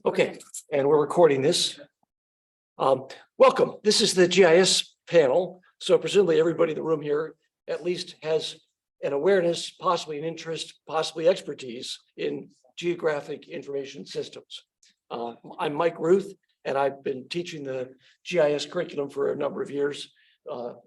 Okay, and we're recording this. Welcome. This is the GIS panel. So presumably everybody in the room here at least has an awareness, possibly an interest, possibly expertise in geographic information systems. I'm Mike Ruth, and I've been teaching the GIS curriculum for a number of years.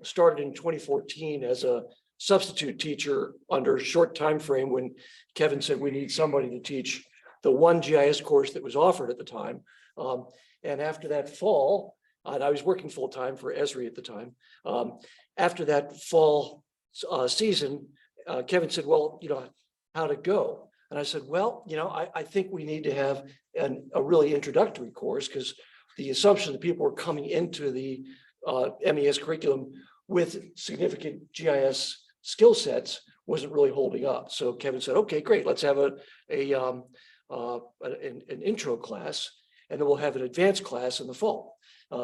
Started in 2014 as a substitute teacher under a short time frame when Kevin said we need somebody to teach the one GIS course that was offered at the time. And after that fall, and I was working full time for Esri at the time. After that fall season, Kevin said, well, how'd it go? And I said, well, I think we need to have a really introductory course, because the assumption that people were coming into the MES curriculum with significant GIS skill sets wasn't really holding up. So Kevin said, okay, great, let's have an intro class, and then we'll have an advanced class in the fall.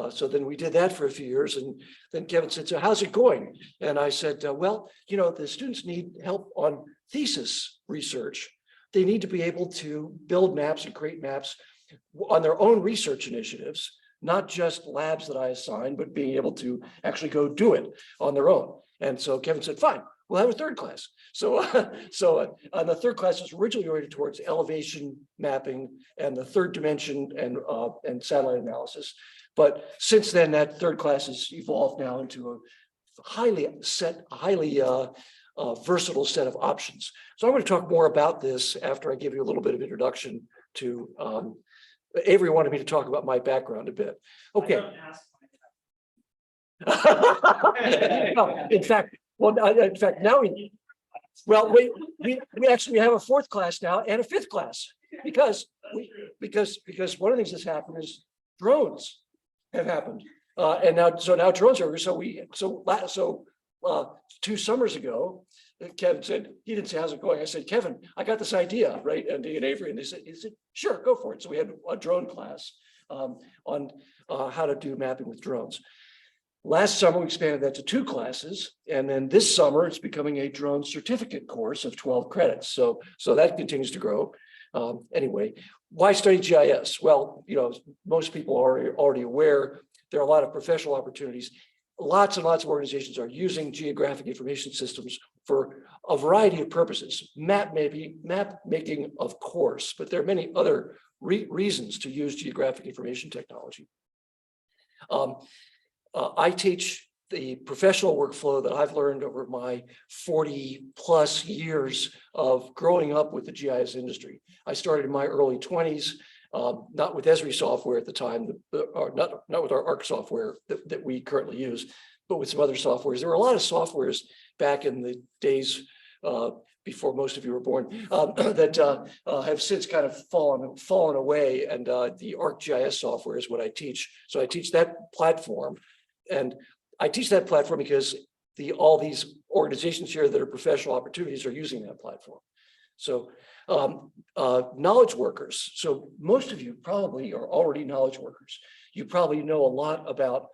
So then we did that for a few years, and then Kevin said, so how's it going? And I said, well, the students need help on thesis research. They need to be able to build maps and create maps on their own research initiatives, not just labs that I assign, but being able to actually go do it on their own. And so Kevin said, fine, we'll have a third class. So the third class was originally oriented towards elevation mapping and the third dimension and satellite analysis. But since then, that third class has evolved now into a highly versatile set of options. So I'm going to talk more about this after I give you a little bit of introduction to Avery wanted me to talk about my background a bit. Okay. No, in fact, now we actually have a fourth class now and a fifth class because one of the things that's happened is drones have happened, and now drones are over. So 2 summers ago, Kevin said, he didn't say how's it going. I said, Kevin, I got this idea, right? And Avery, and he said, sure, go for it. So we had a drone class on how to do mapping with drones. Last summer, we expanded that to 2 classes. And then this summer, it's becoming a drone certificate course of 12 credits. So that continues to grow. Anyway, why study GIS? Well, most people are already aware there are a lot of professional opportunities. Lots and lots of organizations are using geographic information systems for a variety of purposes. Map making, of course, but there are many other reasons to use geographic information technology. I teach the professional workflow that I've learned over my 40 plus years of growing up with the GIS industry. I started in my early 20s, not with Esri software at the time, or not with our ARC software that we currently use, but with some other softwares. There were a lot of softwares back in the days before most of you were born that have since kind of fallen away. And the ArcGIS software is what I teach. So I teach that platform, and I teach that platform because all these organizations here that are professional opportunities are using that platform. So knowledge workers. So most of you probably are already knowledge workers. You probably know a lot about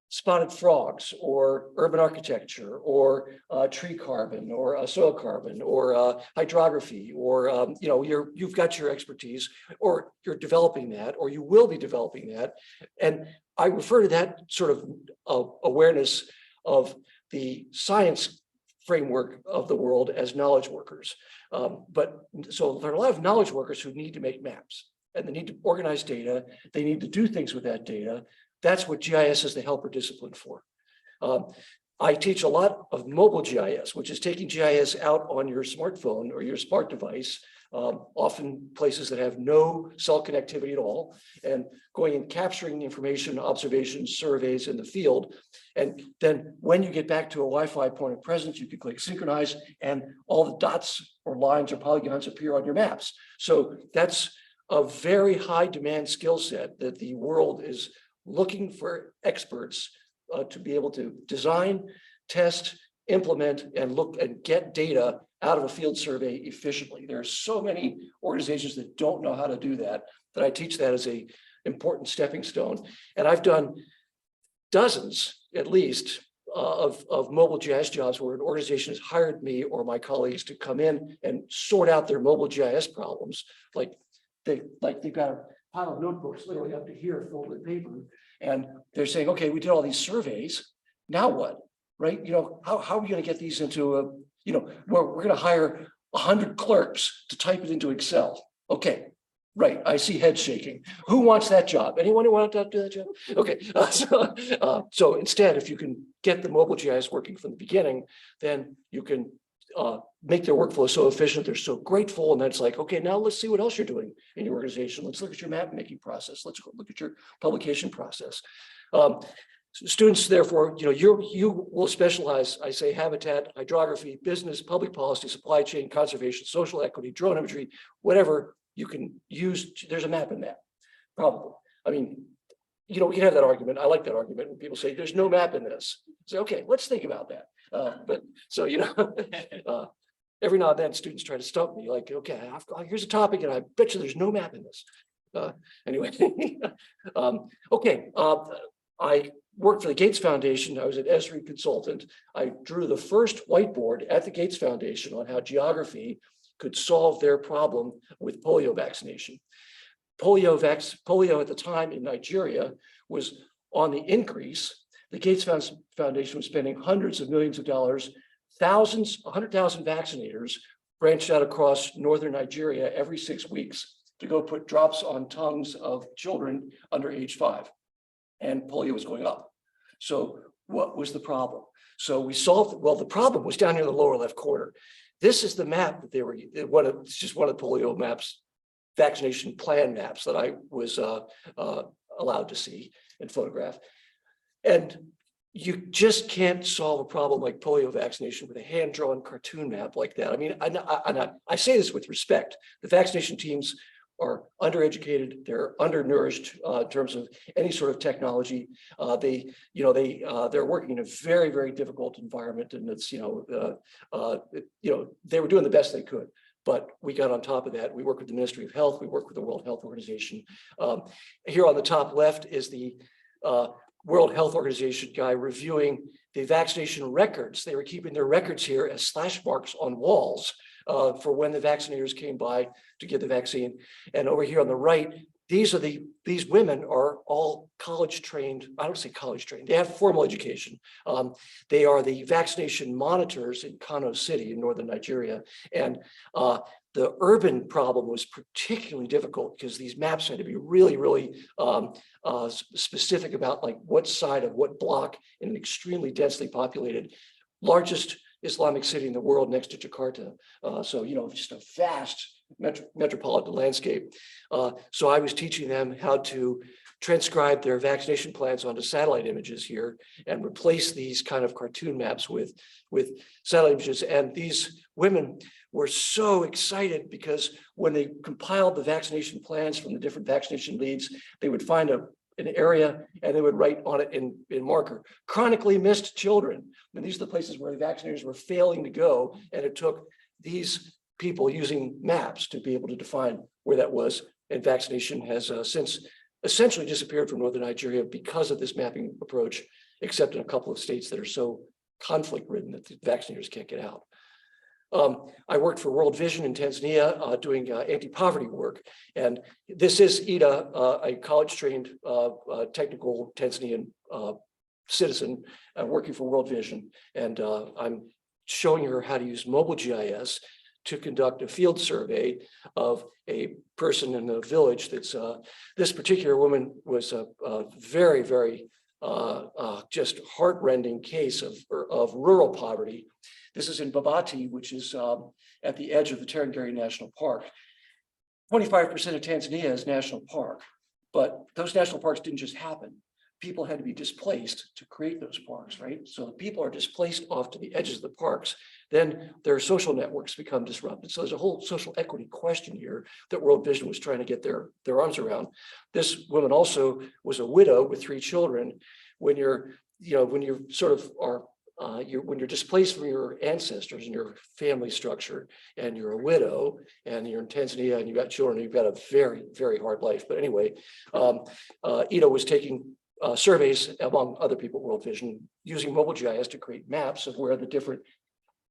spotted frogs or urban architecture or tree carbon or soil carbon or hydrography, or you've got your expertise, or you're developing that, or you will be developing that. And I refer to that sort of awareness of the science framework of the world as knowledge workers. So there are a lot of knowledge workers who need to make maps, and they need to organize data. They need to do things with that data. That's what GIS is the helper discipline for. I teach a lot of mobile GIS, which is taking GIS out on your smartphone or your smart device, often places that have no cell connectivity at all, and going and capturing the information, observations, surveys in the field. And then when you get back to a Wi-Fi point of presence, you can click synchronize, and all the dots or lines or polygons appear on your maps. So that's a very high demand skill set that the world is looking for experts to be able to design, test, implement, and look and get data out of a field survey efficiently. There are so many organizations that don't know how to do that I teach that as an important stepping stone. And I've done dozens, at least, of mobile GIS jobs where an organization has hired me or my colleagues to come in and sort out their mobile GIS problems. Like they've got pile of notebooks literally up to here filled with paper. And they're saying, okay, we did all these surveys. Now what? Right? How are we going to get these into a, we're going to hire 100 clerks to type it into Excel. Okay. Right. I see heads shaking. Who wants that job? Anyone who wants to do that job? Okay. So instead, if you can get the mobile GIS working from the beginning, then you can make their workflow so efficient. They're so grateful. And then it's like, okay, now let's see what else you're doing in your organization. Let's look at your map making process. Let's look at your publication process. Students, therefore, you will specialize, I say, habitat, hydrography, business, public policy, supply chain, conservation, social equity, drone imagery, whatever you can use. There's a map in that, probably. I mean, we can have that argument. I like that argument when people say there's no map in this. Say, okay, let's think about that. But so, every now and then students try to stump me like, okay, here's a topic and I bet you there's no map in this. Anyway, okay. I worked for the Gates Foundation. I was an Esri consultant. I drew the first whiteboard at the Gates Foundation on how geography could solve their problem with polio vaccination. Polio at the time in Nigeria was on the increase. The Gates Foundation was spending hundreds of millions of dollars, 100,000 vaccinators branched out across northern Nigeria every 6 weeks to go put drops on tongues of children under age 5. And polio was going up. So what was the problem? So we solved, well, the problem was down here in the lower left corner. This is the map that they were, it's just one of the polio maps, vaccination plan maps that I was allowed to see and photograph. And you just can't solve a problem like polio vaccination with a hand-drawn cartoon map like that. I mean, I say this with respect. The vaccination teams are undereducated, they're undernourished in terms of any sort of technology. They're working in a very, very difficult environment, and it's they were doing the best they could. But we got on top of that. We work with the Ministry of Health. We work with the World Health Organization. Here on the top left is the World Health Organization guy reviewing the vaccination records. They were keeping their records here as slash marks on walls for when the vaccinators came by to get the vaccine. And over here on the right, these women are all college trained. I don't say college trained. They have formal education. They are the vaccination monitors in Kano City in northern Nigeria. And the urban problem was particularly difficult because these maps had to be really, really specific about like what side of what block in an extremely densely populated, largest Islamic city in the world next to Jakarta. So, just a vast metropolitan landscape. So I was teaching them how to transcribe their vaccination plans onto satellite images here and replace these kind of cartoon maps with satellite images. And these women were so excited because when they compiled the vaccination plans from the different vaccination leads, they would find an area and they would write on it in marker, chronically missed children. And these are the places where the vaccinators were failing to go. And it took these people using maps to be able to define where that was. And vaccination has since essentially disappeared from northern Nigeria because of this mapping approach, except in a couple of states that are so conflict ridden that the vaccinators can't get out. I worked for World Vision in Tanzania doing anti-poverty work. And this is Ida, a college-trained technical Tanzanian citizen working for World Vision. And I'm showing her how to use mobile GIS to conduct a field survey of a person in the village that's, this particular woman was a very, very just heart-rending case of rural poverty. This is in Babati, which is at the edge of the Tarangire National Park. 25% of Tanzania is national park, but those national parks didn't just happen. People had to be displaced to create those parks, right? So the people are displaced off to the edges of the parks. Then their social networks become disrupted. So there's a whole social equity question here that World Vision was trying to get their arms around. This woman also was a widow with 3 children. When you're sort of are when you're displaced from your ancestors and your family structure, and you're a widow, and you're in Tanzania, and you've got children, you've got a very, very hard life. But anyway, Ida was taking surveys among other people at World Vision using mobile GIS to create maps of where the different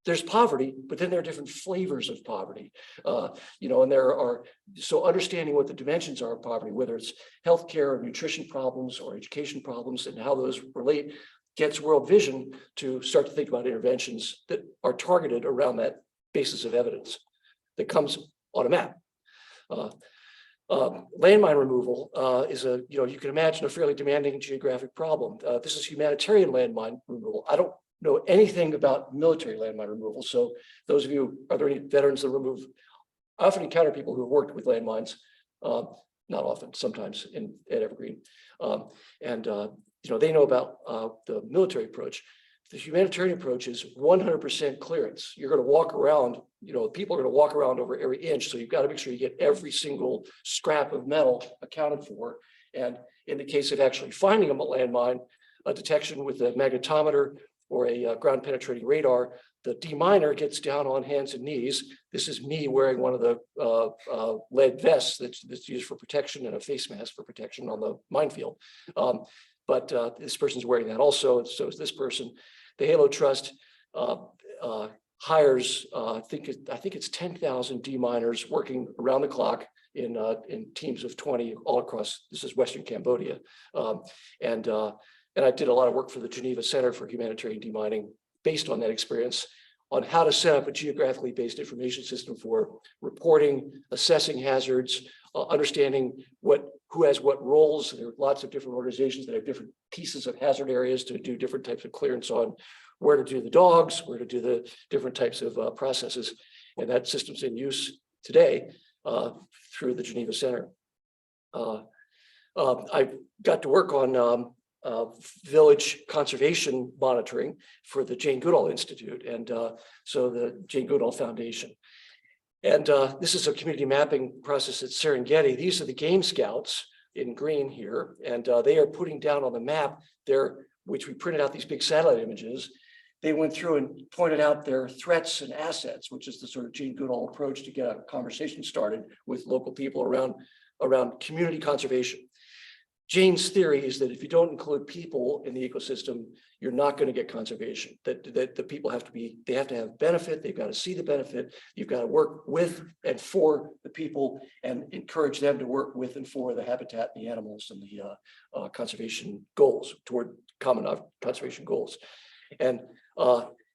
there's poverty, but then there are different flavors of poverty, and there are, so understanding what the dimensions are of poverty, whether it's healthcare or nutrition problems or education problems and how those relate, gets World Vision to start to think about interventions that are targeted around that basis of evidence that comes on a map. Landmine removal is you can imagine a fairly demanding geographic problem. This is humanitarian landmine removal. I don't know anything about military landmine removal. So those of you, are there any veterans that remove? I often encounter people who have worked with landmines, not often, sometimes at Evergreen. They know about the military approach. The humanitarian approach is 100% clearance. You're going to walk around, people are going to walk around over every inch. So you've got to make sure you get every single scrap of metal accounted for. And in the case of actually finding a landmine, a detection with a magnetometer or a ground penetrating radar, the deminer gets down on hands and knees. This is me wearing one of the lead vests that's used for protection and a face mask for protection on the minefield. But this person's wearing that also, and so is this person. The Halo Trust hires, I think it's 10,000 deminers working around the clock in teams of 20 all across. This is Western Cambodia, and I did a lot of work for the Geneva Center for Humanitarian Demining based on that experience on how to set up a geographically based information system for reporting, assessing hazards, understanding who has what roles. There are lots of different organizations that have different pieces of hazard areas to do different types of clearance on, where to do the dogs, where to do the different types of processes. And that system's in use today through the Geneva Center. I got to work on village conservation monitoring for the Jane Goodall Institute, and so the Jane Goodall Foundation. And this is a community mapping process at Serengeti. These are the game scouts in green here, and they are putting down on the map which we printed out these big satellite images. They went through and pointed out their threats and assets, which is the sort of Jane Goodall approach to get a conversation started with local people around community conservation. Jane's theory is that if you don't include people in the ecosystem, you're not going to get conservation. That the people they have to have benefit. They've got to see the benefit. You've got to work with and for the people and encourage them to work with and for the habitat, the animals, and the conservation goals, toward common conservation goals. And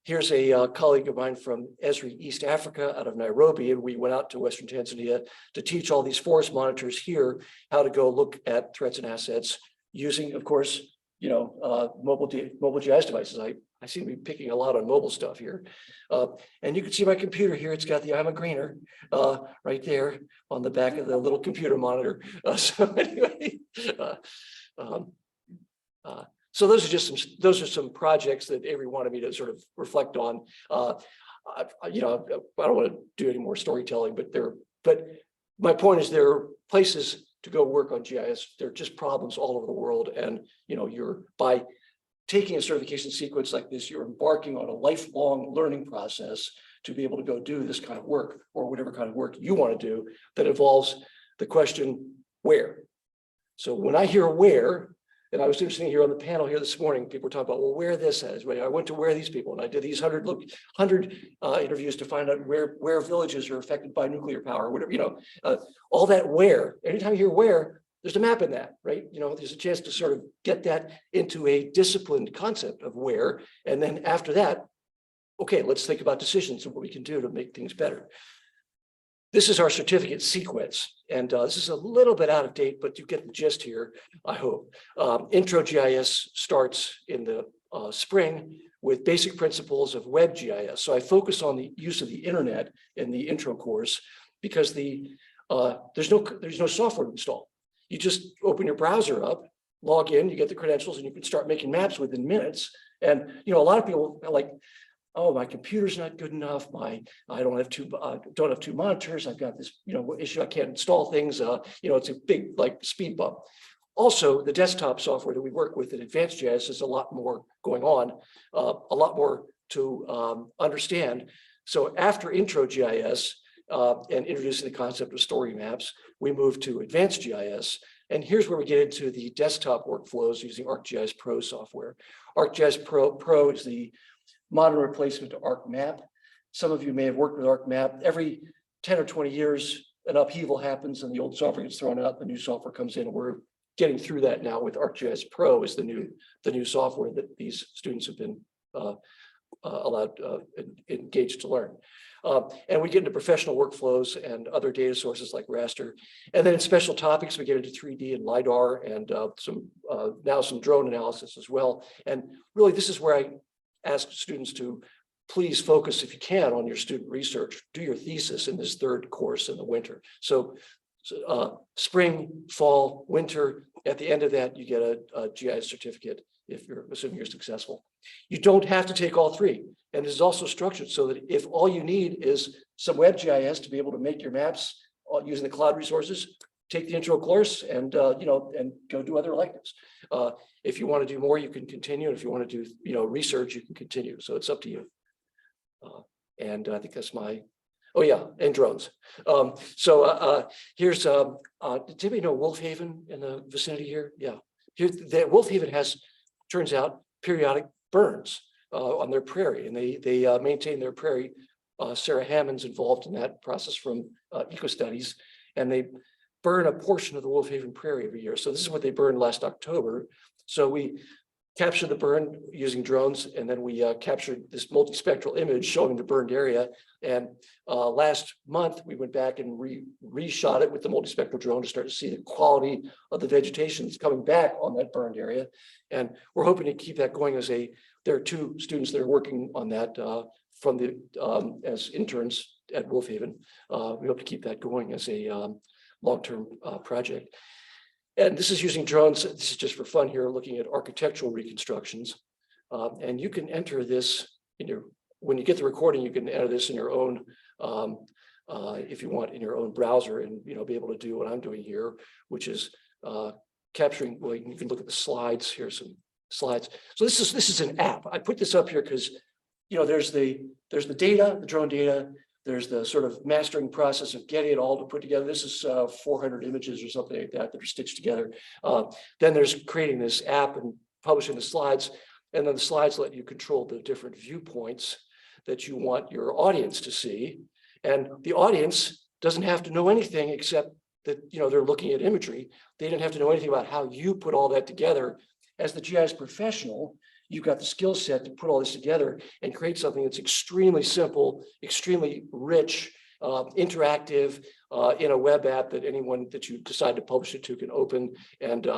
here's a colleague of mine from Esri, East Africa, out of Nairobi, and we went out to Western Tanzania to teach all these forest monitors here how to go look at threats and assets using, of course, mobile GIS devices. I seem to be picking a lot on mobile stuff here. And you can see my computer here. It's got the I'm a greener right there on the back of the little computer monitor. So anyway, so those are some projects that Avery wanted me to sort of reflect on. I don't want to do any more storytelling, but my point is there are places to go work on GIS. There are just problems all over the world, and by taking a certification sequence like this, you're embarking on a lifelong learning process to be able to go do this kind of work, or whatever kind of work you want to do that involves the question where. So when I hear where, and I was sitting here on the panel here this morning, people were talking about, well, where this is. I went to where these people, and I did these 100 interviews to find out where villages are affected by nuclear power, whatever, all that where. Anytime you hear where, there's a map in that, right? There's a chance to sort of get that into a disciplined concept of where. And then after that, okay, let's think about decisions and what we can do to make things better. This is our certificate sequence, and this is a little bit out of date, but you get the gist here, I hope. Intro GIS starts in the spring with basic principles of web GIS. So I focus on the use of the internet in the intro course because there's no software to install. You just open your browser up, log in, you get the credentials, and you can start making maps within minutes. And a lot of people are like, oh, my computer's not good enough. I don't have two monitors. I've got this, issue. I can't install things. It's a big speed bump. Also, the desktop software that we work with in Advanced GIS is a lot more going on, a lot more to understand. So after Intro GIS and introducing the concept of story maps, we move to Advanced GIS. And here's where we get into the desktop workflows using ArcGIS Pro software. ArcGIS Pro is the modern replacement to ArcMap. some of you may have worked with ArcMap. Every 10 or 20 years, an upheaval happens and the old software gets thrown out, the new software comes in, and we're getting through that now with ArcGIS Pro is the new software that these students have been engaged to learn. And we get into professional workflows and other data sources like raster. And then in special topics, we get into 3D and LiDAR and now some drone analysis as well. And really, this is where I ask students to please focus, if you can, on your student research. Do your thesis in this third course in the winter. So spring, fall, winter, at the end of that, you get a GIS certificate if you're assuming you're successful. You don't have to take all three. And this is also structured so that if all you need is some web GIS to be able to make your maps using the cloud resources, take the intro course and and go do other electives. If you want to do more, you can continue. If you want to do research, you can continue. So it's up to you. And I think that's my. Oh yeah, and drones. Here's did anybody know Wolf Haven in the vicinity here? Yeah, Wolf Haven has, turns out, periodic burns on their prairie, and they maintain their prairie. Sarah Hammond's involved in that process from Eco Studies, and they burn a portion of the Wolf Haven prairie every year. So this is what they burned last October. So we captured the burn using drones, and then we captured this multispectral image showing the burned area. And last month, we went back and reshot it with the multispectral drone to start to see the quality of the vegetation that's coming back on that burned area. And we're hoping to keep that going there are two students that are working on that from as interns at Wolf Haven. We hope to keep that going as a long-term project. And this is using drones. This is just for fun here, looking at architectural reconstructions. And you can enter this when you get the recording, you can enter this in your own, if you want, in your own browser and, be able to do what I'm doing here, which is capturing, well, you can look at the slides. Here's some slides. So this is an app. I put this up here because, there's the data, the drone data. There's the sort of mastering process of getting it all to put together. This is 400 images or something like that are stitched together. Then there's creating this app and publishing the slides. And then the slides let you control the different viewpoints that you want your audience to see. And the audience doesn't have to know anything except that, they're looking at imagery. They don't have to know anything about how you put all that together. As the GIS professional, you've got the skill set to put all this together and create something that's extremely simple, extremely rich, interactive in a web app that anyone that you decide to publish it to can open and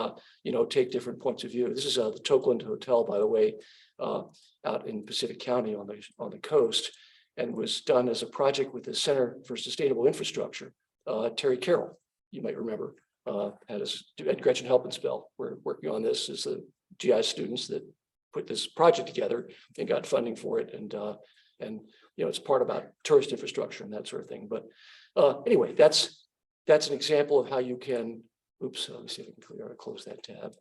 take different points of view. This is the Tokeland Hotel, by the way, out in Pacific County on the coast, and was done as a project with the Center for Sustainable Infrastructure. Terry Carroll, you might remember, at Gretchen Helpenspell. We're working on this as the GIS students that put this project together and got funding for it, and it's part about tourist infrastructure and that sort of thing. But anyway, that's an example of how you can. Oops, let me see if I can close that tab.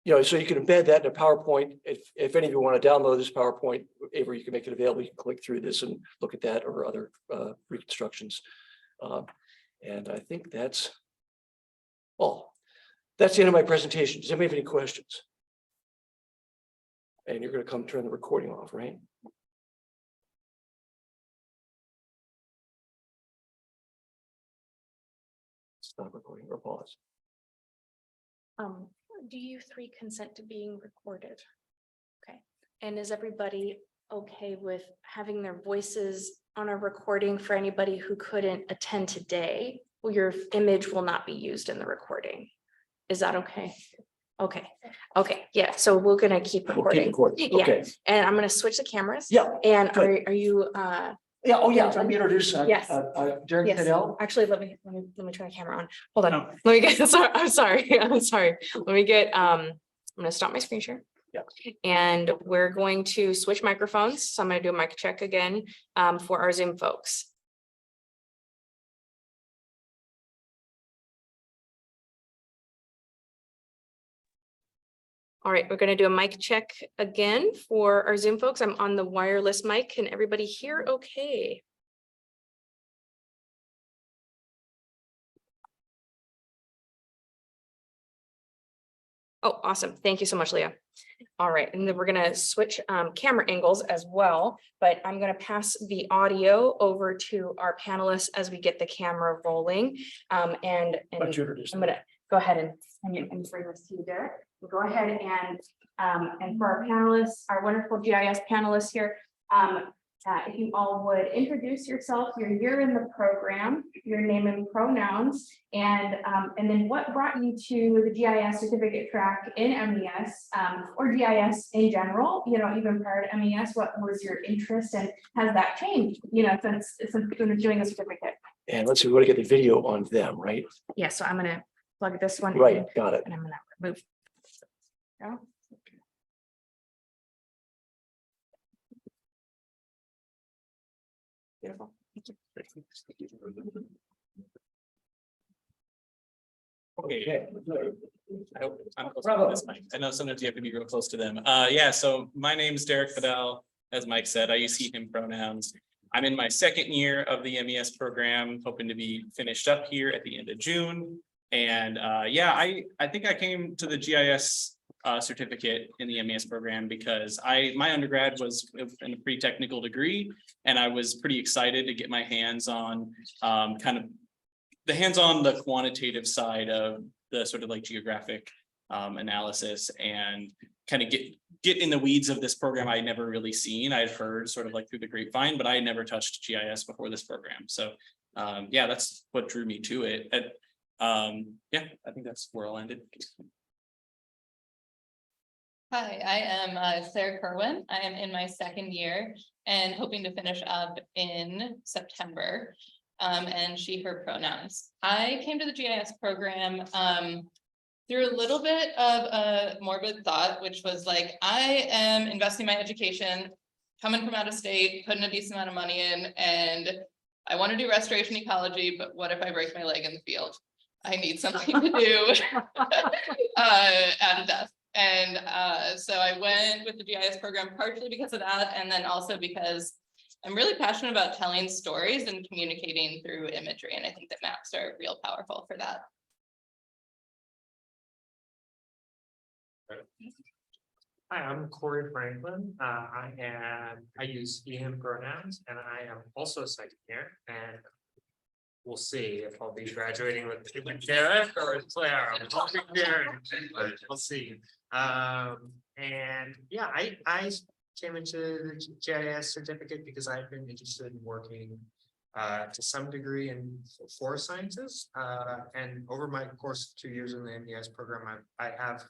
So you can embed that in a PowerPoint. If any of you want to download this PowerPoint, Avery, you can make it available. You can click through this and look at that or other reconstructions. And I think that's all. That's the end of my presentation. Does anybody have any questions? And you're going to come turn the recording off, right? Stop recording or pause. Do you three consent to being recorded? Okay. And is everybody okay with having their voices on a recording for anybody who couldn't attend today? Well, your image will not be used in the recording. Is that okay? Okay. Okay. Yeah. So we're going to keep recording. We'll keep recording. Yeah. Okay. And I'm going to switch the cameras. Yeah. And are you yeah. Oh yeah. Let me introduce yes. Derek yes. Fidel. Actually, let me turn the camera on. Hold on. Let me get sorry. I'm sorry. Let me get I'm going to stop my screen share. Yeah. And we're going to switch microphones. So I'm going to do a mic check again for our Zoom folks. All right, we're going to do a mic check again for our Zoom folks. I'm on the wireless mic. Can everybody hear okay? Oh, awesome. Thank you so much, Leah. All right, and then we're gonna switch camera angles as well, but I'm gonna pass the audio over to our panelists as we get the camera rolling. And Why don't you introduce I'm them? gonna go ahead and bring this to you, Derek. We'll go ahead and for our panelists, our wonderful GIS panelists here, if you all would introduce yourself, your year in the program, your name and pronouns, and then what brought you to the GIS certificate track in MES, or GIS in general, you know, even prior to MES, what was your interest and has that changed, you know, since doing the certificate? And let's see, we want to get the video on them, right? Yeah, so I'm gonna plug this one in, Right, got it. and I'm gonna remove. Go. Beautiful. Okay. I know sometimes you have to be real close to them. Yeah, so my name is Derek Fidel. As Mike said, I use he, him pronouns. I'm in my second year of the MES program, hoping to be finished up here at the end of June. And yeah, I think I came to the GIS certificate in the MES program because my undergrad was in a pretty technical degree, and I was pretty excited to get my hands on the quantitative side of the sort of like geographic analysis, and kind of get in the weeds of this program I'd never really seen. I'd heard sort of like through the grapevine, but I had never touched GIS before this program. So yeah, that's what drew me to it. Yeah, I think that's where I'll end it. Hi, I am Sarah Kerwin. I am in my second year and hoping to finish up in September. And she, her pronouns. I came to the GIS program through a little bit of a morbid thought, which was like, I am investing my education, coming from out of state, putting a decent amount of money in, and I want to do restoration ecology, but what if I break my leg in the field? I need something to do at a desk. And so I went with the GIS program partially because of that, and then also because I'm really passionate about telling stories and communicating through imagery, and I think that maps are real powerful for that. Hi, I'm Corey Franklin. I use he, him pronouns, and I am also a second year, and we'll see if I'll be graduating with Derek or Claire. I'm hoping Derek, but we'll see. And yeah, I came into the GIS certificate because I've been interested in working to some degree in forest sciences. And over my course of 2 years in the MES program, I have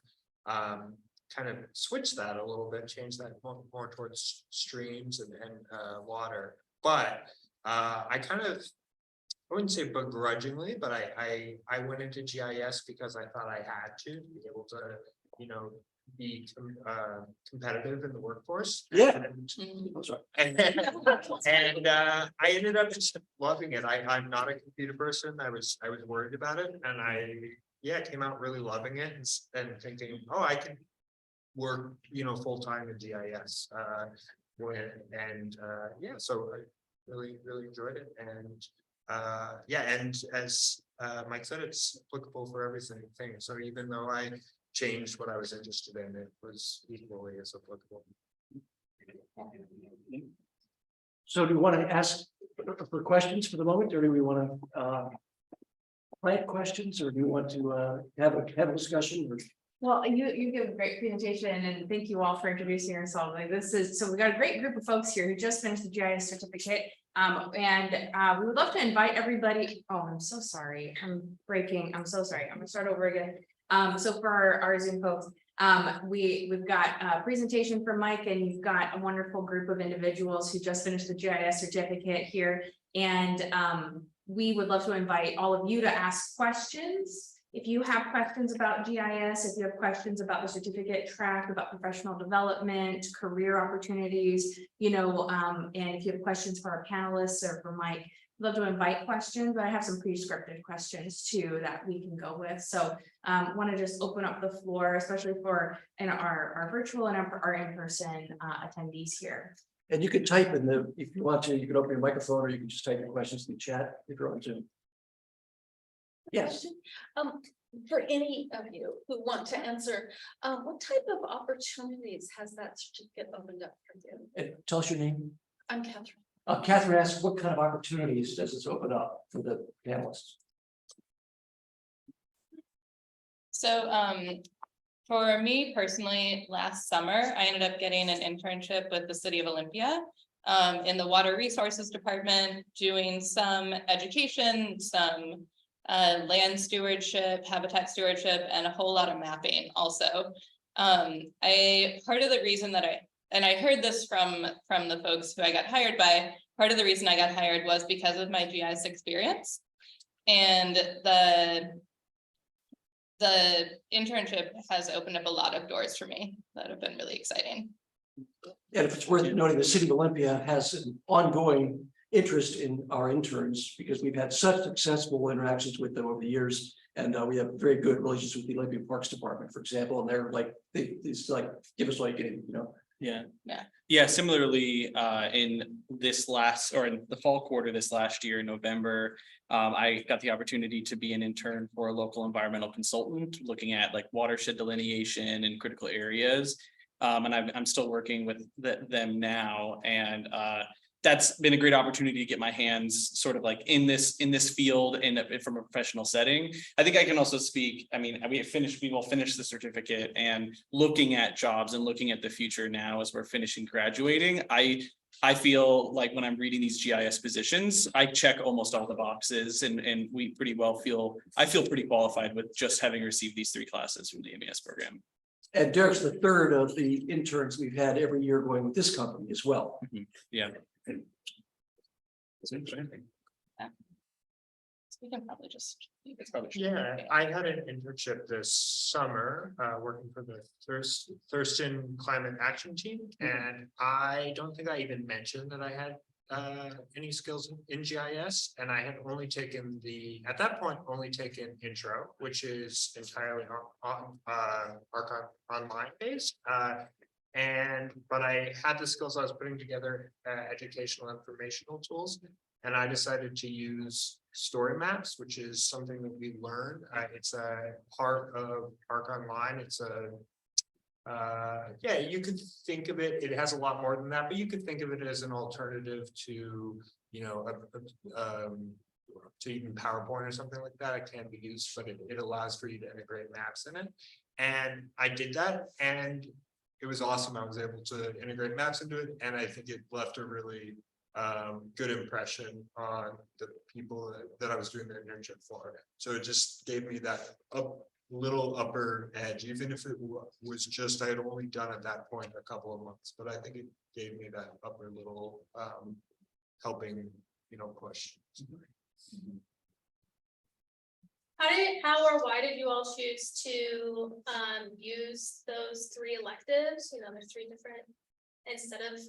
kind of switched that a little bit, changed that more towards streams and water. But I kind of, I wouldn't say begrudgingly, but I went into GIS because I thought I had to be able to, you know, be competitive in the workforce. Yeah. And I ended up just loving it. I'm not a computer person. I was worried about it, and I came out really loving it and thinking, oh, I can work, you know, full-time in GIS. So I really enjoyed it, and and as Mike said, it's applicable for everything. So even though I changed what I was interested in, it was equally as applicable. So do you want to ask for questions for the moment, or do we want to plant questions, or do you want to have a discussion? Or? Well, you give a great presentation, and thank you all for introducing yourself. Like so we got a great group of folks here who just finished the GIS certificate. We would love to invite everybody. Oh, I'm so sorry. I'm so sorry. I'm gonna start over again. So for our Zoom folks, we've got a presentation from Mike, and you've got a wonderful group of individuals who just finished the GIS certificate here. And we would love to invite all of you to ask questions. If you have questions about GIS, if you have questions about the certificate track, about professional development, career opportunities, you know, and if you have questions for our panelists or for Mike, I'd love to invite questions, but I have some pre-scripted questions too that we can go with. So want to just open up the floor, especially for our virtual and our in-person attendees here. And you can type in if you want to, you can open your microphone, or you can just type your questions in the chat if you're on Zoom. Yes. For any of you who want to answer, what type of opportunities has that certificate opened up for you? And tell us your name. I'm Catherine. Catherine asks, what kind of opportunities does this open up for the panelists? So, for me personally, last summer, I ended up getting an internship with the city of Olympia. In the water resources department, doing some education, some land stewardship, habitat stewardship, and a whole lot of mapping also. Part of the reason that I heard this from the folks who I got hired by, part of the reason I got hired was because of my GIS experience. And the internship has opened up a lot of doors for me that have been really exciting. And if it's worth noting, the city of Olympia has an ongoing interest in our interns because we've had such successful interactions with them over the years. And we have very good relations with the Olympia Parks Department, for example, and they're like, it's like, give us all you can, you know. Yeah, similarly, in this last, or in the fall quarter this last year in November, I got the opportunity to be an intern for a local environmental consultant looking at like watershed delineation and critical areas. And I'm still working with them now, and that's been a great opportunity to get my hands sort of like in this field and from a professional setting. I think I can also speak, I mean, we will finish the certificate, and looking at jobs and looking at the future now as we're finishing graduating, I feel like when I'm reading these GIS positions, I check almost all the boxes, and we pretty well I feel pretty qualified with just having received these 3 classes from the MES program. And Derek's the third of the interns we've had every year going with this company as well. Yeah. So we can probably just. Yeah, I had an internship this summer, working for the Thurston Climate Action Team, and I don't think I even mentioned that I had any skills in GIS, and I had only taken at that point, only taken intro, which is entirely on Archon online based. But I had the skills. I was putting together educational informational tools, and I decided to use story maps, which is something that we learned. It's a part of Arc Online. It's yeah, you could think of it. It has a lot more than that, but you could think of it as an alternative to, you know, to even PowerPoint or something like that. It can be used, but it allows for you to integrate maps in it. And I did that, and it was awesome. I was able to integrate maps into it, and I think it left a really good impression on the people that I was doing the internship for. So it just gave me that little upper edge, even if it was just I had only done at that point a couple of months, but I think it gave me that upper little helping, you know, push. How or why did you all choose to use those 3 electives? You know, there's 3 different, instead of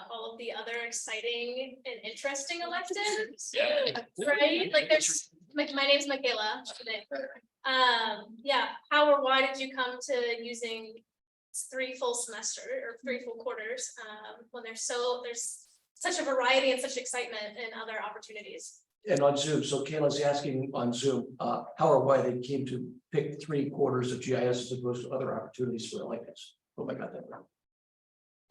all of the other exciting and interesting electives, right? Like there's, my name's Michaela today. Yeah, how or why did you come to using 3 full semester or 3 full quarters when there's such a variety and such excitement and other opportunities? And on Zoom, so Kayla's asking on Zoom, how or why they came to pick 3 quarters of GIS as opposed to other opportunities for electives. Oh my God, that wrong.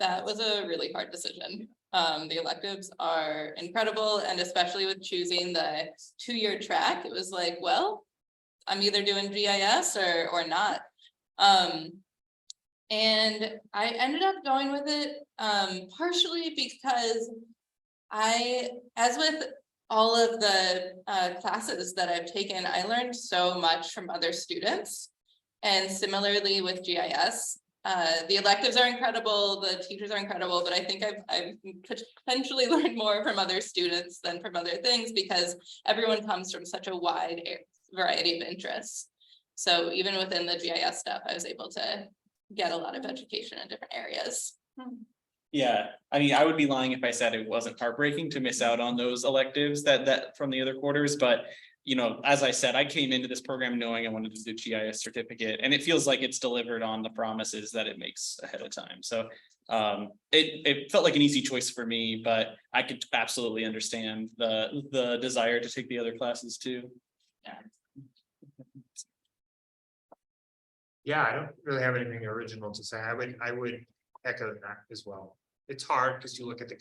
That was a really hard decision. The electives are incredible, and especially with choosing the 2-year track, it was like, well, I'm either doing GIS or not. And I ended up going with it partially because as with all of the classes that I've taken, I learned so much from other students. And similarly with GIS, the electives are incredible, the teachers are incredible, but I think I've potentially learned more from other students than from other things because everyone comes from such a wide variety of interests. So even within the GIS stuff, I was able to get a lot of education in different areas. Yeah, I mean, I would be lying if I said it wasn't heartbreaking to miss out on those electives that from the other quarters, but you know, as I said, I came into this program knowing I wanted to do GIS certificate, and it feels like it's delivered on the promises that it makes ahead of time. So it felt like an easy choice for me, but I could absolutely understand the desire to take the other classes too. Yeah. Yeah, I don't really have anything original to say. I would echo that as well. It's hard because you look at the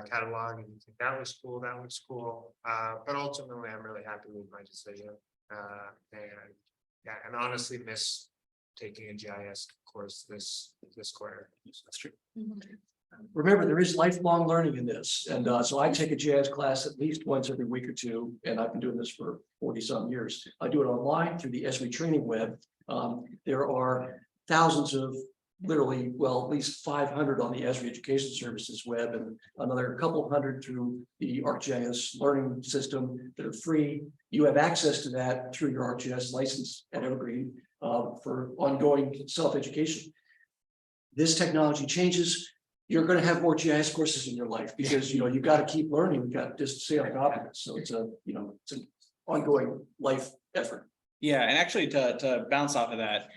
catalog and you think that was cool, that was cool. But ultimately, I'm really happy with my decision. And yeah, and honestly miss taking a GIS course this quarter. That's true. Remember, there is lifelong learning in this. And so I take a GIS class at least once every week or two, and I've been doing this for 40-some years. I do it online through the ESRI training web. There are thousands of literally, well, at least 500 on the ESRI Education Services web and another couple hundred through the ArcGIS learning system that are free. You have access to that through your ArcGIS license at Evergreen for ongoing self-education. This technology changes. You're going to have more GIS courses in your life because you've got to keep learning. You've got to just stay on top of it. So it's it's an ongoing life effort. Yeah, and actually to bounce off of that,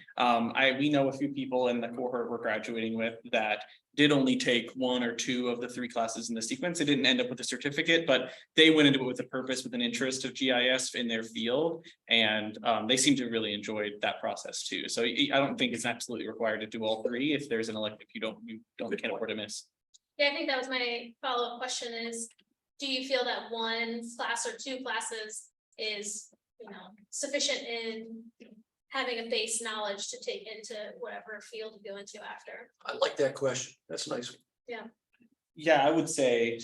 we know a few people in the cohort we're graduating with that did only take 1 or 2 of the 3 classes in the sequence. They didn't end up with a certificate, but they went into it with a purpose, with an interest of GIS in their field, and they seem to really enjoy that process too. So I don't think it's absolutely required to do all 3. If there's an elective you can't afford to miss. Yeah, I think that was my follow-up question is, do you feel that 1 class or 2 classes is, sufficient in having a base knowledge to take into whatever field you go into after? I like that question. That's nice. Yeah, I would say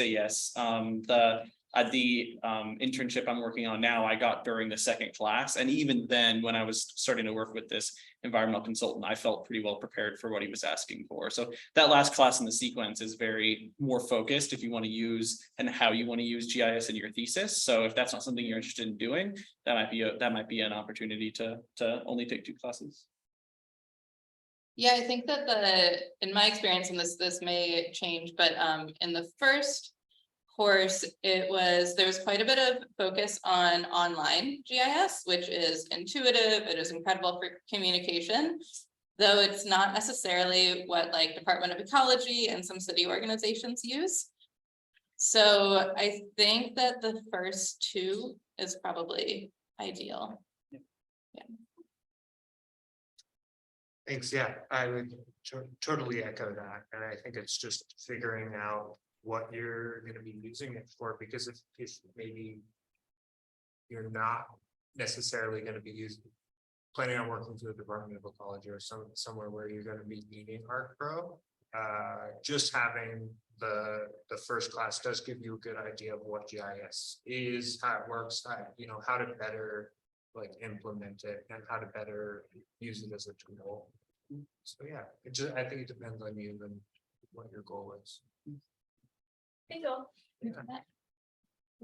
yes. The internship I'm working on now, I got during the 2nd class. And even then, when I was starting to work with this environmental consultant, I felt pretty well prepared for what he was asking for. So that last class in the sequence is very more focused if you want to use and how you want to use GIS in your thesis. So if that's not something you're interested in doing, that might be an opportunity to only take 2 classes. Yeah, I think that in my experience, and this may change, but in the first course, there was quite a bit of focus on online GIS, which is intuitive, it is incredible for communication, though it's not necessarily what like Department of Ecology and some city organizations use. So I think that the first 2 is probably ideal. Thanks. Yeah, I would totally echo that. And I think it's just figuring out what you're going to be using it for, because if maybe you're not necessarily going to be planning on working for the Department of Ecology or somewhere where you're going to be needing ArcPro, just having the first class does give you a good idea of what GIS is, how it works, how to better like implement it and how to better use it as a tool. So yeah, I think it depends on you and what your goal is. Bingo. Can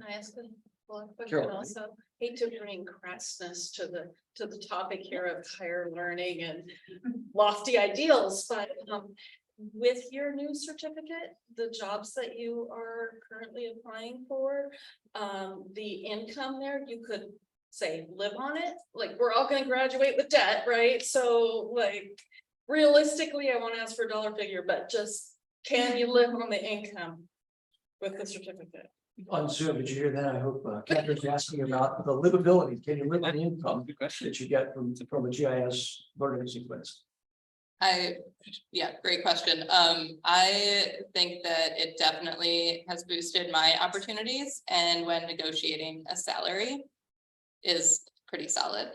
I ask a question Sure. also? Hate to bring crassness to the topic here of higher learning and lofty ideals, but with your new certificate, the jobs that you are currently applying for, the income there, you could say live on it. Like, we're all going to graduate with debt, right? So like realistically, I won't ask for a dollar figure, but just can you live on the income with the certificate? On Zoom, did you hear that? I hope Catherine's asking about the livability. Can you live on the income Good question. that you get from a GIS learning sequence? Yeah, great question. I think that it definitely has boosted my opportunities, and when negotiating a salary is pretty solid.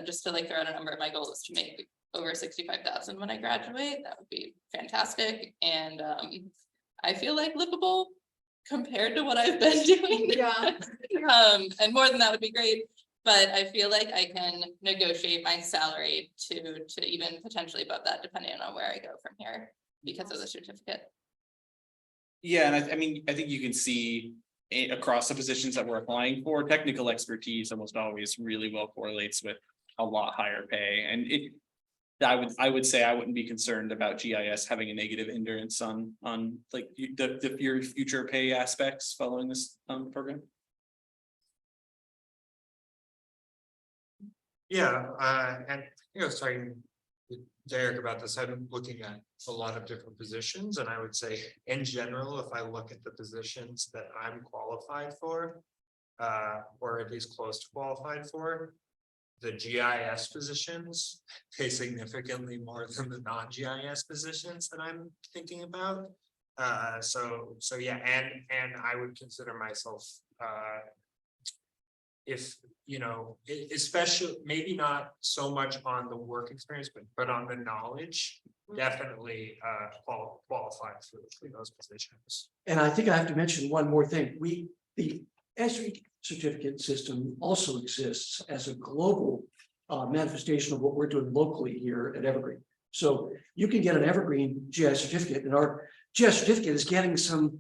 Just to like throw out a number, my goal is to make over 65,000 when I graduate. That would be fantastic, and I feel like livable compared to what I've been doing. Yeah. And more than that would be great. But I feel like I can negotiate my salary to even potentially above that, depending on where I go from here because of the certificate. Yeah, and I think you can see across the positions that we're applying for, technical expertise almost always really well correlates with a lot higher pay. And I would say I wouldn't be concerned about GIS having a negative hindrance on like your future pay aspects following this program. Yeah, and I was talking with Derek about this. I've been looking at a lot of different positions, and I would say in general, if I look at the positions that I'm qualified for, or at least close to qualified for, the GIS positions pay significantly more than the non-GIS positions that I'm thinking about. So yeah, and I would consider myself, if, you know, especially, maybe not so much on the work experience, but on the knowledge, definitely qualified for those positions. And I think I have to mention one more thing. The ESRI certificate system also exists as a global manifestation of what we're doing locally here at Evergreen. So you can get an Evergreen GIS certificate, and our GIS certificate is getting some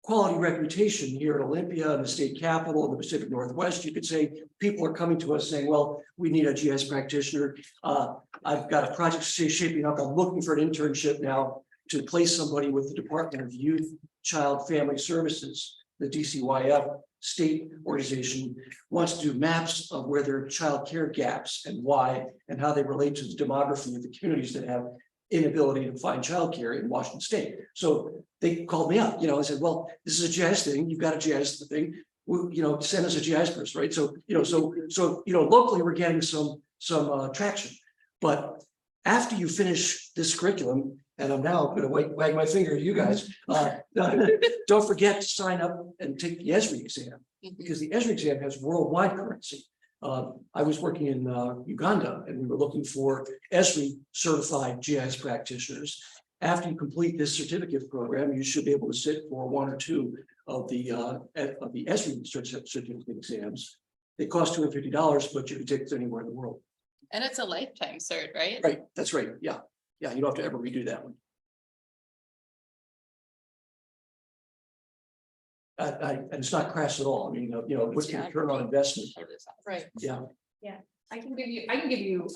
quality reputation here in Olympia and the state capital in the Pacific Northwest. You could say people are coming to us saying, well, we need a GIS practitioner. I've got a project shaping up. I'm looking for an internship now to place somebody with the Department of Youth, Child, Family Services, the DCYF state organization wants to do maps of where there are child care gaps and why, and how they relate to the demography of the communities that have inability to find childcare in Washington State. So they called me up, I said, well, this is a GIS thing. You've got a GIS thing. Send us a GIS person, right? So, locally we're getting some traction. But after you finish this curriculum, and I'm now going to wag my finger at you guys, don't forget to sign up and take the ESRI exam, because the ESRI exam has worldwide currency. I was working in Uganda, and we were looking for ESRI certified GIS practitioners. After you complete this certificate program, you should be able to sit for one or two of the ESRI certificate exams. They cost $250, but you can take it anywhere in the world. And it's a lifetime cert, right? Right, that's right. Yeah, you don't have to ever redo that one. And it's not crass at all. I mean, what's the return on investment? Right. Yeah. I can give you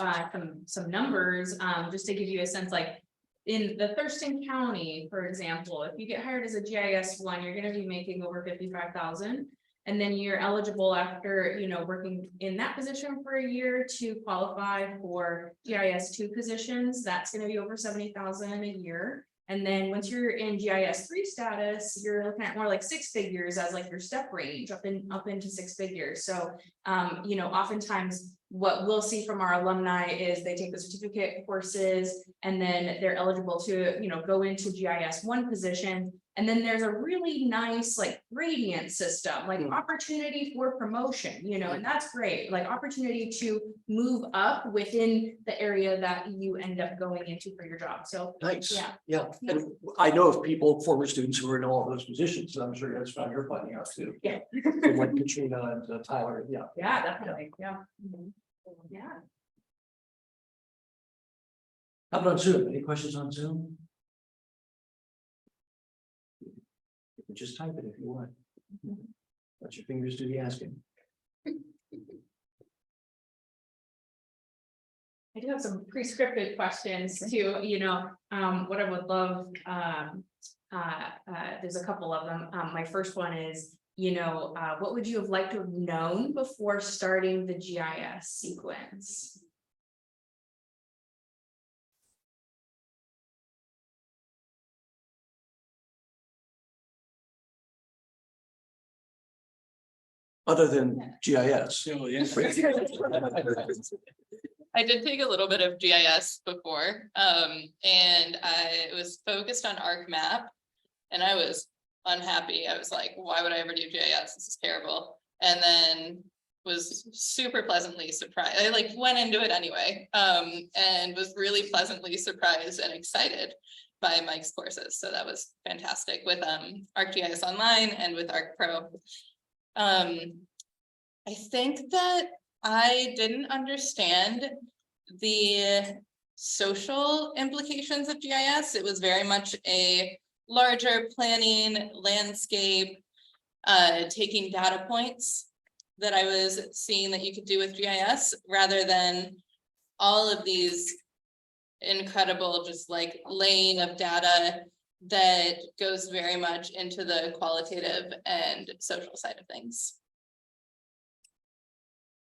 some numbers, just to give you a sense, like in the Thurston County, for example, if you get hired as a GIS one, you're gonna be making over 55,000. And then you're eligible after, working in that position for a year to qualify for GIS 2 positions. That's gonna be over 70,000 a year. And then once you're in GIS 3 status, you're looking at more like 6 figures as like your step range up into 6 figures. So, oftentimes what we'll see from our alumni is they take the certificate courses and then they're eligible to, go into GIS 1 position. And then there's a really nice like gradient system, like opportunity for promotion, and that's great, like opportunity to move up within the area that you end up going into for your job. So Nice. Yeah. And I know of people, former students who are in all of those positions. So I'm sure that's fine. You're finding out too. Yeah. Like Katrina and Tyler. Yeah. yeah, definitely. Yeah. Yeah. How about on Zoom? Any questions on Zoom? You can just type it if you want. Let your fingers do the asking. I do have some pre-scripted questions too, what I would love, there's a couple of them. My first one is, what would you have liked to have known before starting the GIS sequence? Other than GIS. I did take a little bit of GIS before, and I was focused on ArcMap, and I was unhappy. I was like, why would I ever do GIS? This is terrible. And then was super pleasantly surprised. I went into it anyway, and was really pleasantly surprised and excited by Mike's courses. So that was fantastic with ArcGIS Online and with ArcPro. I think that I didn't understand the social implications of GIS. It was very much a larger planning landscape, taking data points that I was seeing that you could do with GIS rather than all of these incredible, just like laying of data that goes very much into the qualitative and social side of things.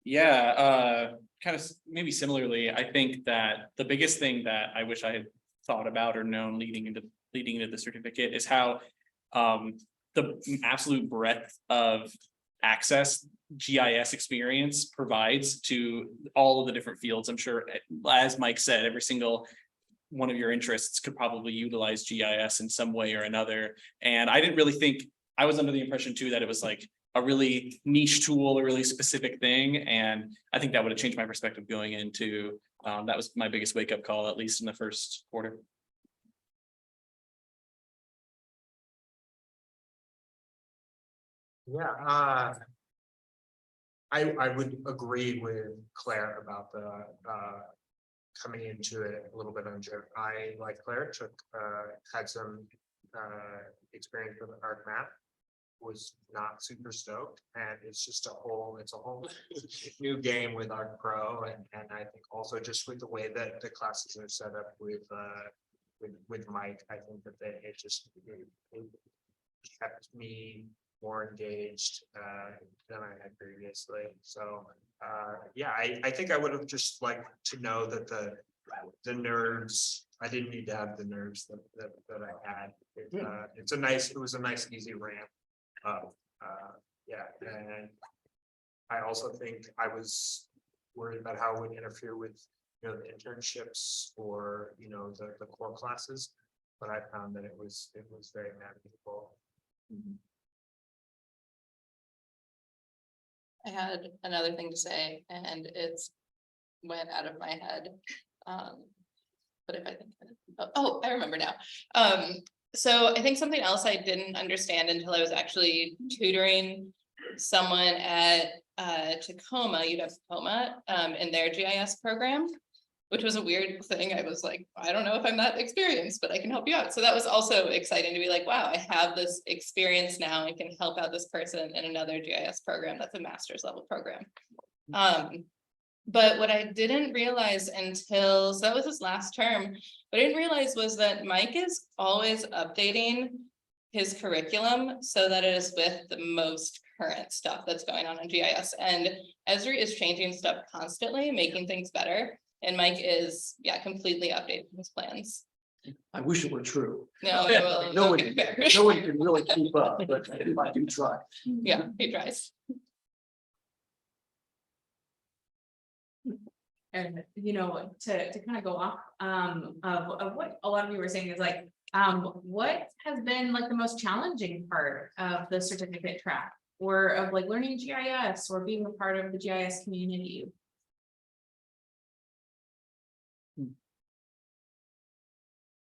Yeah, kind of maybe similarly, I think that the biggest thing that I wish I had thought about or known leading into the certificate is how the absolute breadth of access GIS experience provides to all of the different fields. I'm sure, as Mike said, every single one of your interests could probably utilize GIS in some way or another. And I didn't really think, I was under the impression too that it was like a really niche tool, a really specific thing. And I think that would have changed my perspective going into, that was my biggest wake up call, at least in the first quarter. Yeah, I would agree with Claire about the coming into it a little bit unsure. I, like Claire, had some experience with art map, was not super stoked, and it's a whole new game with Art Pro, and I think also just with the way that the classes are set up with Mike, I think that it kept me more engaged than I had previously. So yeah, I think I would have just liked to know that the nerves, I didn't need to have the nerves that I had. It was a nice easy ramp up. Yeah, and I also think I was worried about how it would interfere with, you know, the internships or, you know, the core classes, but I found that it was very manageable. I had another thing to say and it's went out of my head. But if I think, I remember now. So I think something else I didn't understand until I was actually tutoring someone at Tacoma, UW-Tacoma, in their GIS program, which was a weird thing. I was like, I don't know if I'm that experienced, but I can help you out. So that was also exciting to be like, wow, I have this experience now. I can help out this person in another GIS program that's a master's level program. But what I didn't realize until, so that was his last term, what I didn't realize was that Mike is always updating his curriculum so that it is with the most current stuff that's going on in GIS. And Esri is changing stuff constantly, making things better. And Mike is, yeah, completely updating his plans. I wish it were true. No, well, No one, okay, fair. no one can really keep up, but I do try. Yeah, he tries. And, you know, to kind of go off of what a lot of you were saying is like, what has been like the most challenging part of the certificate track or of like learning GIS or being a part of the GIS community?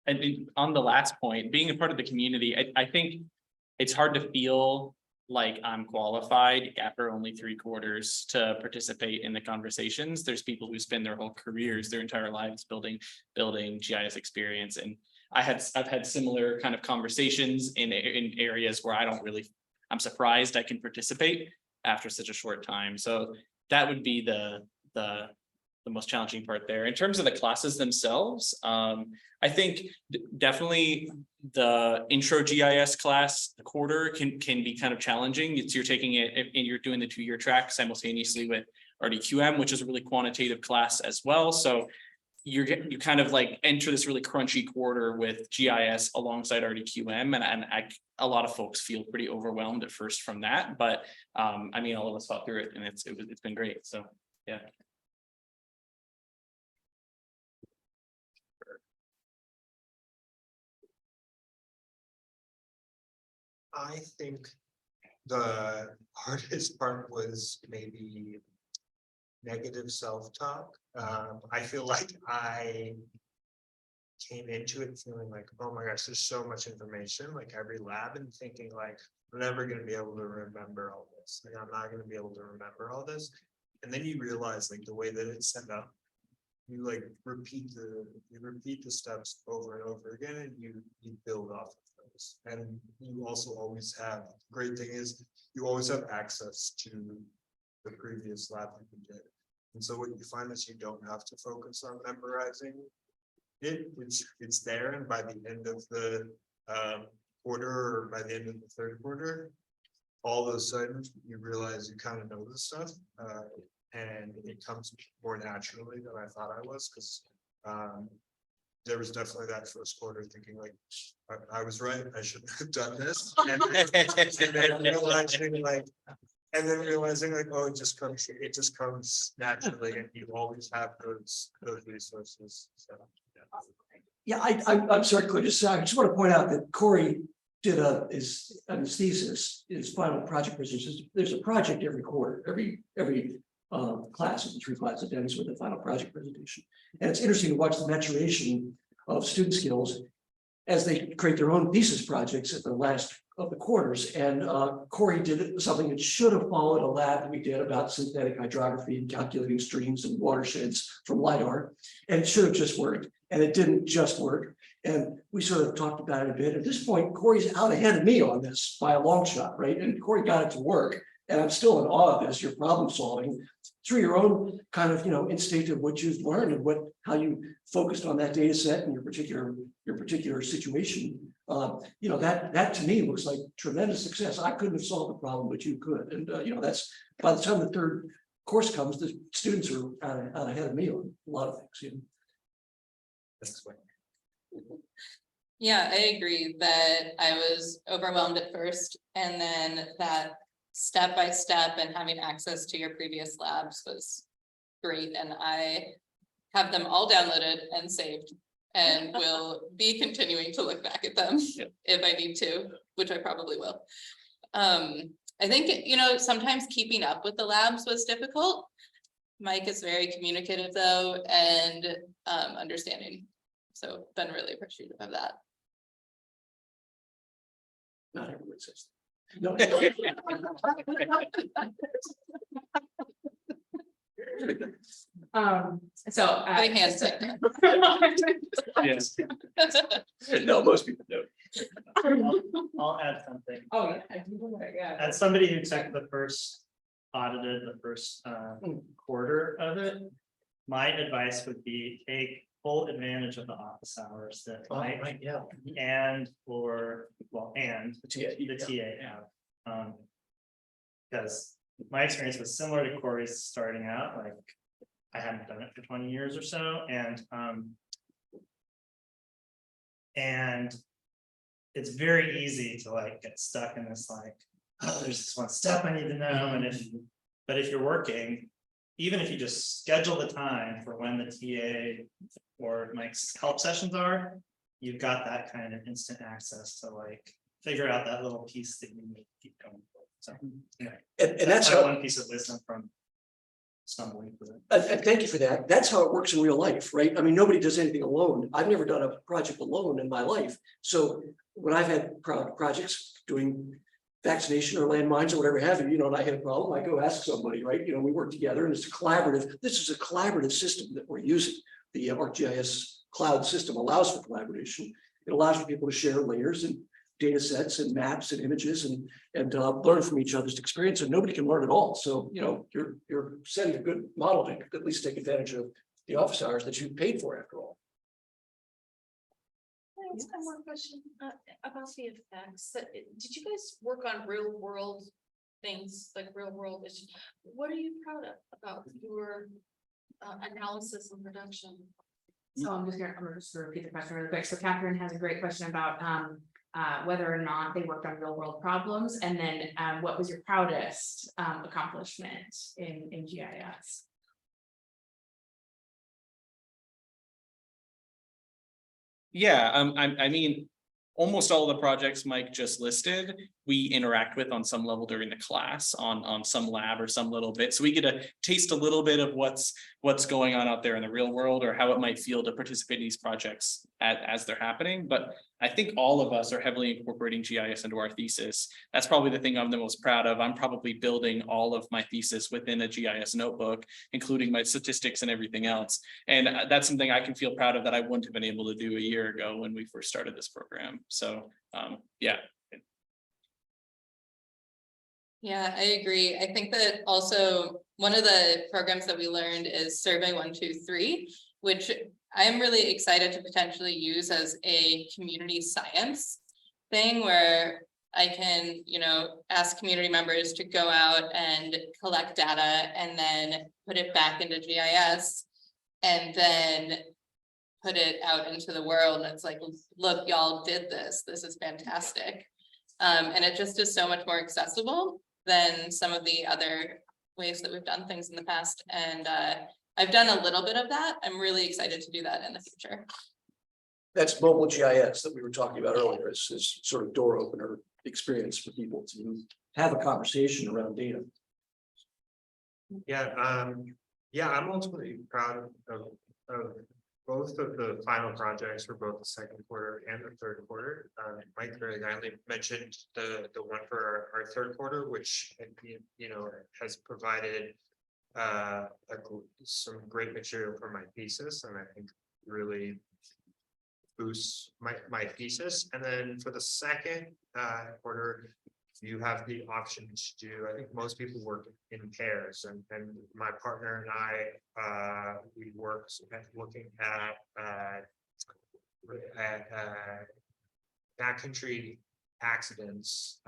And on the last point, being a part of the community, I think it's hard to feel like I'm qualified after only 3 quarters to participate in the conversations. There's people who spend their whole careers, their entire lives building GIS experience. And I've had similar kind of conversations in areas where I'm surprised I can participate after such a short time. So that would be the most challenging part there. In terms of the classes themselves, I think definitely the intro GIS class, the quarter can be kind of challenging. You're taking it and you're doing the 2-year track simultaneously with RDQM, which is a really quantitative class as well. So you kind of like enter this really crunchy quarter with GIS alongside RDQM, and a lot of folks feel pretty overwhelmed at first from that. But I mean, all of us fought through it, and it's been great. So yeah. I think the hardest part was maybe negative self-talk. I feel like I came into it feeling like, oh my gosh, there's so much information, like every lab, and thinking like, I'm never going to be able to remember all this. Like, I'm not going to be able to remember all this. And then you realize like the way that it's set up, you like repeat the steps over and over again, and you build off of those. And you also always have, great thing is you always have access to the previous lab that you did. And so what you find is you don't have to focus on memorizing it. It's there, and by the end of the quarter, or by the end of the 3rd quarter, all of a sudden you realize you kind of know this stuff. And it comes more naturally than I thought I was, because there was definitely that first quarter thinking like, I was right, I shouldn't have done this. And then realizing like, And then realizing like, oh, it just comes naturally and you always have those resources, so. Yeah, I'm sorry, Claire, I just want to point out that Corey did his thesis, his final project presentation. There's a project every quarter, every class of the 3 classes that ends with a final project presentation. And it's interesting to watch the maturation of student skills as they create their own thesis projects at the last of the quarters. And Corey did something that should have followed a lab that we did about synthetic hydrography and calculating streams and watersheds from LiDAR. And it should have just worked. And it didn't just work. And we sort of talked about it a bit. At this point, Corey's out ahead of me on this by a long shot, right? And Corey got it to work. And I'm still in awe of this, your problem solving through your own kind of, instinct of what you've learned and how you focused on that data set and your particular situation. That to me looks like tremendous success. I couldn't have solved the problem, but you could. And, that's by the time the 3rd course comes, the students are out ahead of me on a lot of things. Yeah, I agree that I was overwhelmed at first, and then that step by step and having access to your previous labs was great. And I have them all downloaded and saved and will be continuing to look back at them if I need to, which I probably will. I think, sometimes keeping up with the labs was difficult. Mike is very communicative though, and understanding. So been really appreciative of that. Not everyone says that. No. So. Big hand so- Yes. No, most people do. I'll add something. Oh, yeah. As somebody who audited the first quarter of it, my advice would be take full advantage of the office hours that Mike and the TA have. Because my experience was similar to Corey's starting out, like I hadn't done it for 20 years or so, and it's very easy to get stuck in this oh, there's this one step I need to know. And if you're working, even if you just schedule the time for when the TA or Mike's help sessions are, you've got that kind of instant access to figure out that little piece that you need to keep going. So And that's my how, one piece of wisdom from stumbling through it. and thank you for that. That's how it works in real life, right? I mean, nobody does anything alone. I've never done a project alone in my life. So when I've had projects doing vaccination or landmines or whatever have you, and I had a problem, I go ask somebody, right? We work together and it's a collaborative. This is a collaborative system that we're using. The ArcGIS cloud system allows for collaboration. It allows for people to share layers and data sets and maps and images and learn from each other's experience, and nobody can learn it all. So, you're setting a good model to at least take advantage of the office hours that you paid for after all. One more question about the effects. Did you guys work on real world things, like real world issues? What are you proud of about your analysis and production? So I'm gonna just repeat the question really quick. So Catherine has a great question about whether or not they worked on real world problems, and then what was your proudest accomplishment in GIS? Yeah, I mean, almost all of the projects Mike just listed, we interact with on some level during the class on some lab or some little bit. So we get a taste a little bit of what's going on out there in the real world, or how it might feel to participate in these projects as they're happening. But I think all of us are heavily incorporating GIS into our thesis. That's probably the thing I'm the most proud of. I'm probably building all of my thesis within a GIS notebook, including my statistics and everything else. And that's something I can feel proud of that I wouldn't have been able to do a year ago when we first started this program. So yeah. Yeah, I agree. I think that also one of the programs that we learned is Survey 123, which I'm really excited to potentially use as a community science thing where I can, ask community members to go out and collect data and then put it back into GIS and then put it out into the world. And it's like, look, y'all did this. This is fantastic. And it just is so much more accessible. than some of the other ways that we've done things in the past. And I've done a little bit of that. I'm really excited to do that in the future. That's mobile GIS that we were talking about earlier, is sort of door opener experience for people to have a conversation around data. Yeah, yeah, I'm ultimately proud of both of the final projects for both the second quarter and the third quarter. Mike very kindly mentioned the one for our third quarter, which, you know, has provided some great material for my thesis, and I think really boosts my thesis. And then for the second quarter, you have the option to do, I think most people work in pairs, and my partner and I, we worked at looking at backcountry accidents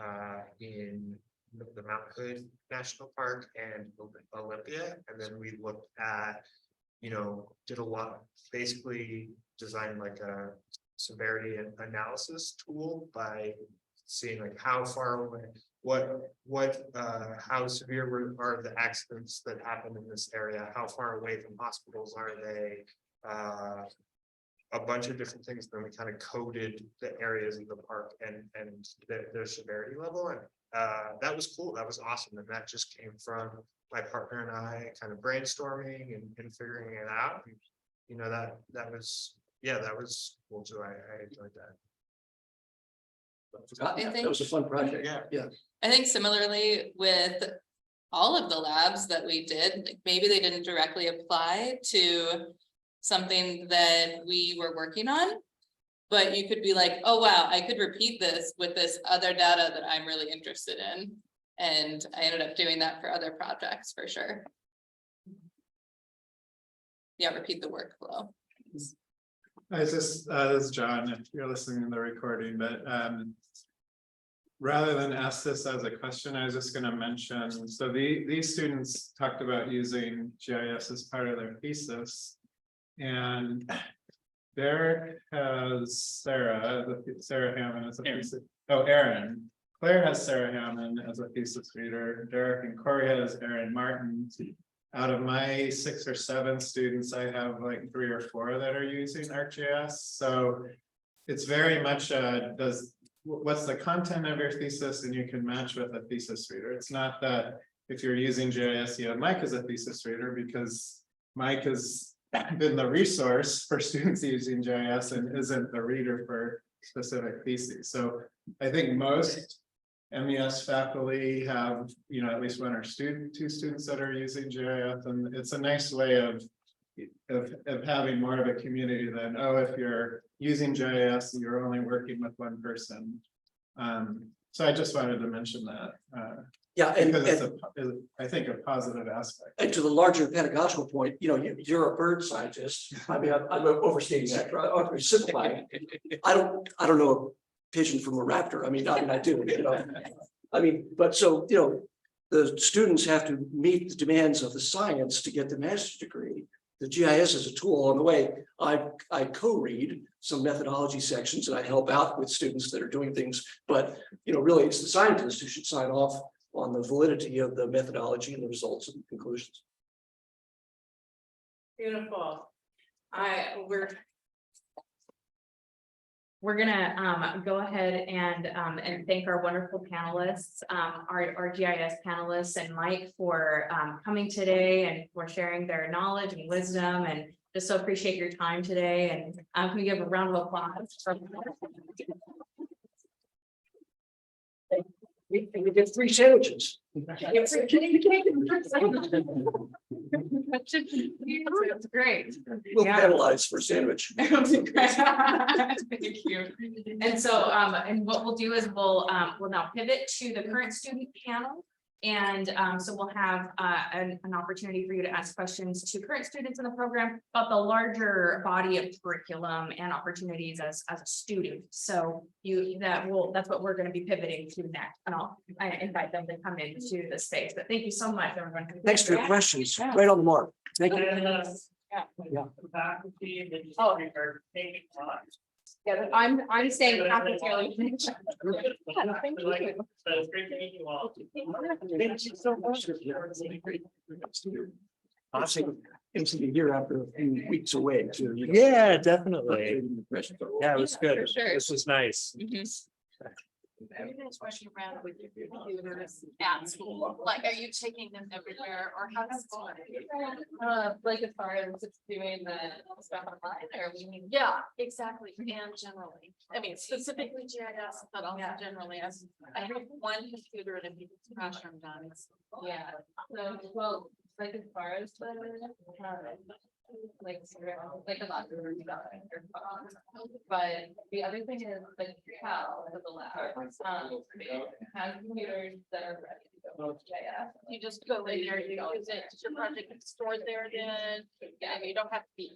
in the Mount Hood National Park and Olympia. And then we looked at, you know, did a lot, basically designed like a severity analysis tool by seeing like how far away, how severe are the accidents that happen in this area, how far away from hospitals are they, a bunch of different things. Then we kind of coded the areas of the park and their severity level, and that was cool. That was awesome, and that just came from my partner and I kind of brainstorming and figuring it out. And, you know, that was, yeah, that was cool too. I enjoyed that. That was a fun project. Yeah. I think similarly with all of the labs that we did, like maybe they didn't directly apply to something that we were working on, but you could be like, oh wow, I could repeat this with this other data that I'm really interested in. And I ended up doing that for other projects for sure. Yeah, repeat the workflow. This is John, if you're listening to the recording, but rather than ask this as a question, I was just going to mention, so these students talked about using GIS as part of their thesis, and Derek has Sarah Hammond as a thesis. Oh, Aaron. Claire has Sarah Hammond as a thesis reader. Derek and Corey has Aaron Martin. Out of my 6 or 7 students, I have like 3 or 4 that are using ArcGIS. So it's very much what's the content of your thesis, and you can match with a thesis reader. It's not that if you're using GIS, you have Mike as a thesis reader, because Mike has been the resource for students using GIS and isn't the reader for specific theses. So I think most MES faculty have, you know, at least 1 or 2 students that are using GIS, and it's a nice way of having more of a community than, oh, if you're using GIS, you're only working with 1 person. So I just wanted to mention that. Yeah, and because it's I think a positive aspect. And to the larger pedagogical point, you know, you're a bird scientist. I mean, I'm overstating that, or simplifying. I don't know a pigeon from a raptor. I mean, I do, you know. I mean, but so, you know, the students have to meet the demands of the science to get the master's degree. The GIS is a tool on the way. I co-read some methodology sections, and I help out with students that are doing things, but, you know, really it's the scientists who should sign off on the validity of the methodology and the results and conclusions. Beautiful. We're gonna go ahead and thank our wonderful panelists, our GIS panelists, and Mike for coming today and for sharing their knowledge and wisdom, and just so appreciate your time today. And can we give a round of applause for We get 3 sandwiches. That's great. We'll Yeah. penalize for sandwich. Thank you. And so, and what we'll do is we'll now pivot to the current student panel. And so we'll have an opportunity for you to ask questions to current students in the program about the larger body of curriculum and opportunities as a student. So that's what we're going to be pivoting to next. And I invite them to come into the space. But thank you so much, everyone. Thanks for your questions. Right on the mark. Thank you. And, faculty that are taking on. Yeah, I'm saying. happy to- That's great to meet you all. It's a year after a few weeks away too. Yeah, definitely. Yeah, it was good. For sure. This was nice. Are you guys rushing around with your computers at school? Like, are you taking them everywhere or how does? Like as far as just doing the stuff online or we need. Yeah, exactly, and generally, I mean, specifically GIS, but also generally as, I have one computer and if you crash, I'm done. Yeah, so, well, like as far as the, like a lot of stuff. But the other thing is like how the lab, has computers that are ready to go. Yeah. You just go in there, you use it, your project is stored there then, and you don't have to be